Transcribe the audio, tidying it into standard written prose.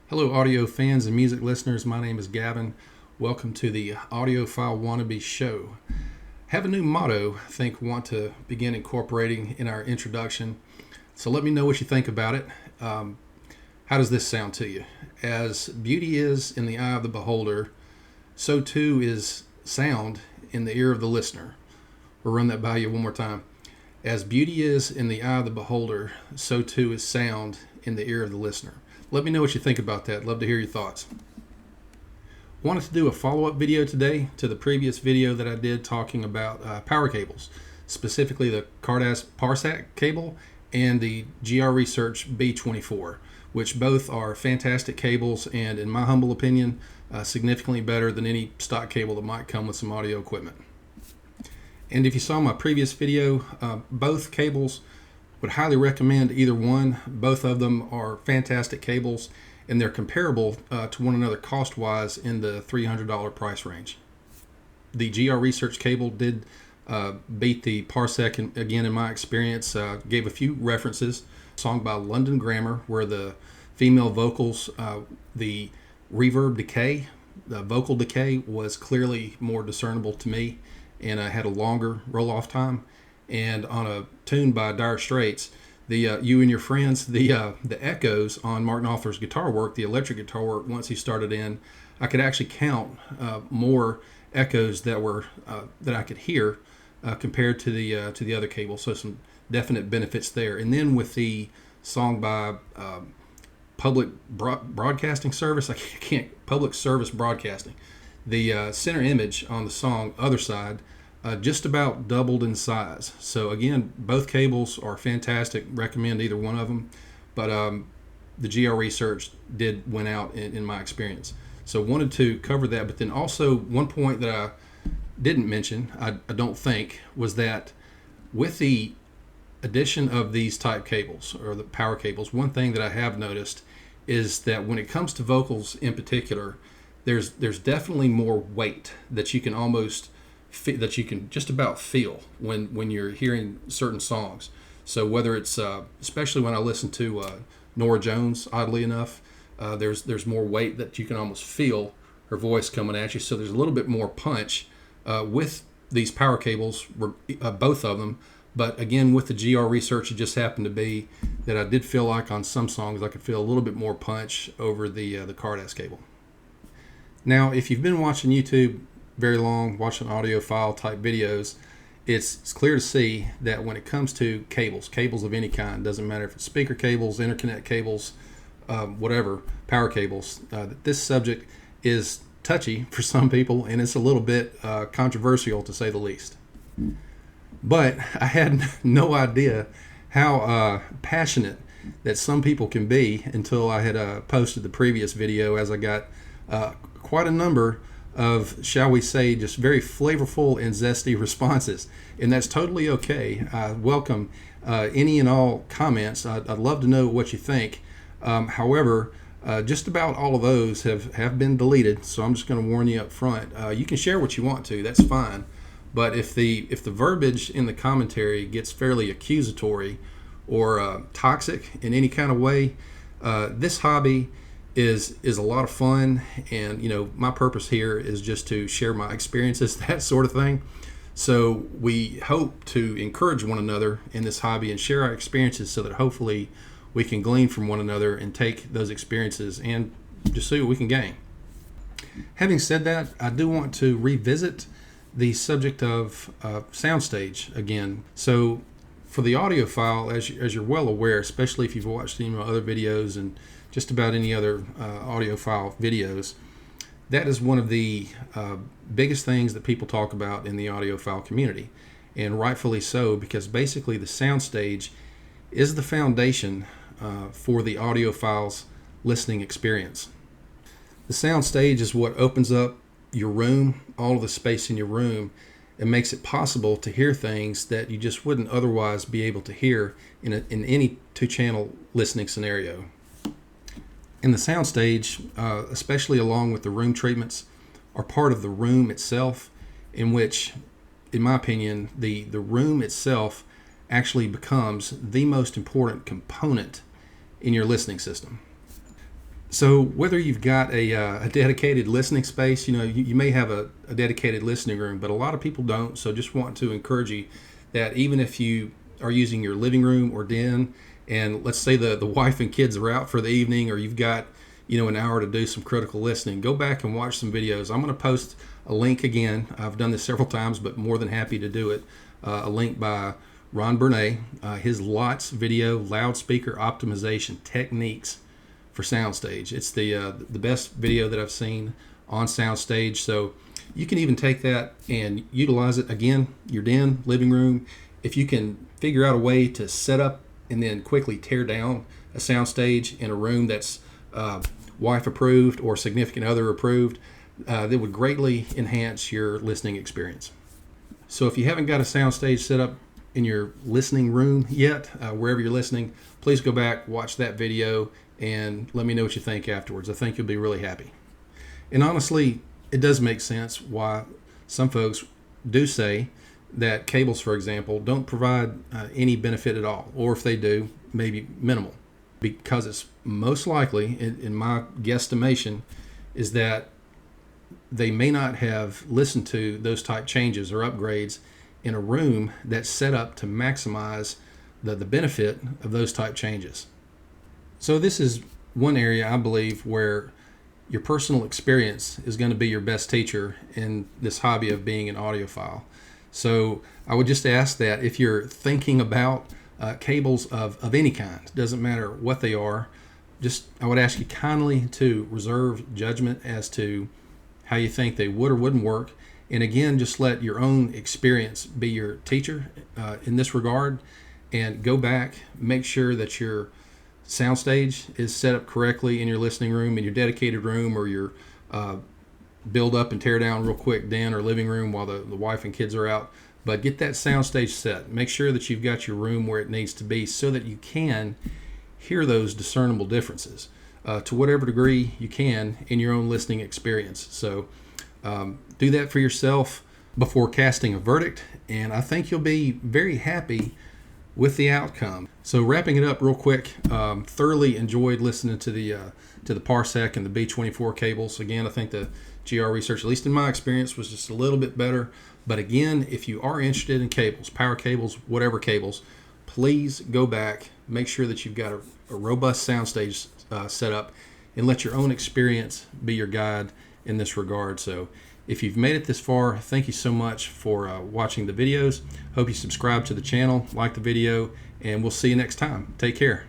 Hello, audio fans and music listeners. My name is Gavin. Welcome to the Audiophile Wannabe Show. Have a new motto I think want to begin incorporating in our introduction. So let me know what you think about it. How does this sound to you? As beauty is in the eye of the beholder, so too is sound in the ear of the listener. We'll run that by you one more time. As beauty is in the eye of the beholder, so too is sound in the ear of the listener. Let me know what you think about that. Love to hear your thoughts. Wanted to do a follow-up video today to the previous video that I did talking about power cables, specifically the Cardas Parsec cable and the GR Research B24, which both are fantastic cables and, in my humble opinion, significantly better than any stock cable that might come with some audio equipment. And if you saw my previous video, both cables would highly recommend either one. Both of them are fantastic cables, and they're comparable to one another cost-wise in the $300 price range. The GR Research cable did beat the Parsec, and again, in my experience, gave a few references. A song by London Grammar, where the female vocals, the reverb decay, the vocal decay was clearly more discernible to me, and I had a longer roll-off time. And on a tune by Dire Straits, the You and Your Friends, the echoes on Mark Knopfler's guitar work, the electric guitar work, once he started in, I could actually count more echoes that were that I could hear compared to the other cable. So some definite benefits there. And then with the song by Public Broadcasting Service, Public Service Broadcasting, the center image on the song Other Side just about doubled in size. So again, both cables are fantastic. Recommend either one of them, but the GR Research did win out in my experience. So wanted to cover that, but then also one point that I didn't mention, I don't think, was that with the addition of these type cables, or the power cables, one thing that I have noticed is that when it comes to vocals in particular, there's definitely more weight that you can just about feel when you're hearing certain songs. So whether it's especially when I listen to Norah Jones, oddly enough, there's more weight that you can almost feel her voice coming at you. So there's a little bit more punch with these power cables, both of them. But again, with the GR Research, it just happened to be that I did feel like on some songs I could feel a little bit more punch over the Cardas cable. Now, if you've been watching YouTube very long, watching audiophile type videos, it's clear to see that when it comes to cables of any kind, doesn't matter if it's speaker cables, interconnect cables, whatever, power cables, this subject is touchy for some people, and it's a little bit controversial to say the least. But I had no idea how passionate that some people can be until I had posted the previous video, as I got quite a number of, shall we say, just very flavorful and zesty responses. And that's totally okay. I welcome any and all comments. I'd love to know what you think. However, just about all of those have been deleted, so I'm just going to warn you up front. You can share what you want to, that's fine. But if the verbiage in the commentary gets fairly accusatory or toxic in any kind of way, this hobby is a lot of fun, and my purpose here is just to share my experiences, that sort of thing. So we hope to encourage one another in this hobby and share our experiences so that hopefully we can glean from one another and take those experiences and just see what we can gain. Having said that, I do want to revisit the subject of soundstage again. So for the audiophile, as you're well aware, especially if you've watched other videos and just about any other audiophile videos, that is one of the biggest things that people talk about in the audiophile community, and rightfully so, because basically the soundstage is the foundation for the audiophile's listening experience. The soundstage is what opens up your room, all of the space in your room, and makes it possible to hear things that you just wouldn't otherwise be able to hear in any two-channel listening scenario. And the soundstage, especially along with the room treatments, are part of the room itself, in which, in my opinion, the room itself actually becomes the most important component in your listening system. So whether you've got a dedicated listening space, you may have a dedicated listening room, but a lot of people don't. So just want to encourage you that even if you are using your living room or den, and let's say the wife and kids are out for the evening, or you've got an hour to do some critical listening, go back and watch some videos. I'm going to post a link again. I've done this several times, but more than happy to do it. A link by Ron Bernay, his LOTS video, loudspeaker optimization techniques for soundstage. It's the best video that I've seen on soundstage. So you can even take that and utilize it again, your den, living room. If you can figure out a way to set up and then quickly tear down a soundstage in a room that's wife approved or significant other approved, that would greatly enhance your listening experience. So if you haven't got a soundstage set up in your listening room yet, wherever you're listening, please go back, watch that video, and let me know what you think afterwards. I think you'll be really happy. And honestly, it does make sense why some folks do say that cables, for example, don't provide any benefit at all, or if they do, maybe minimal, because it's most likely, in my guesstimation, is that they may not have listened to those type changes or upgrades in a room that's set up to maximize the benefit of those type changes. So this is one area I believe where your personal experience is going to be your best teacher in this hobby of being an audiophile. So I would just ask that if you're thinking about cables of any kind, doesn't matter what they are, I would ask you kindly to reserve judgment as to how you think they would or wouldn't work. And again, just let your own experience be your teacher in this regard, and go back, make sure that your soundstage is set up correctly in your listening room, in your dedicated room, or your build up and tear down real quick den or living room while the wife and kids are out. But get that soundstage set. Make sure that you've got your room where it needs to be so that you can hear those discernible differences to whatever degree you can in your own listening experience. So do that for yourself before casting a verdict, and I think you'll be very happy with the outcome. So wrapping it up real quick, thoroughly enjoyed listening to the Parsec and the B24 cables. Again, I think the GR research, at least in my experience, was just a little bit better. But again, if you are interested in cables, power cables, whatever cables, please go back, make sure that you've got a robust soundstage set up, and let your own experience be your guide in this regard. So if you've made it this far, thank you so much for watching the videos. Hope you subscribe to the channel, like the video, and we'll see you next time. Take care.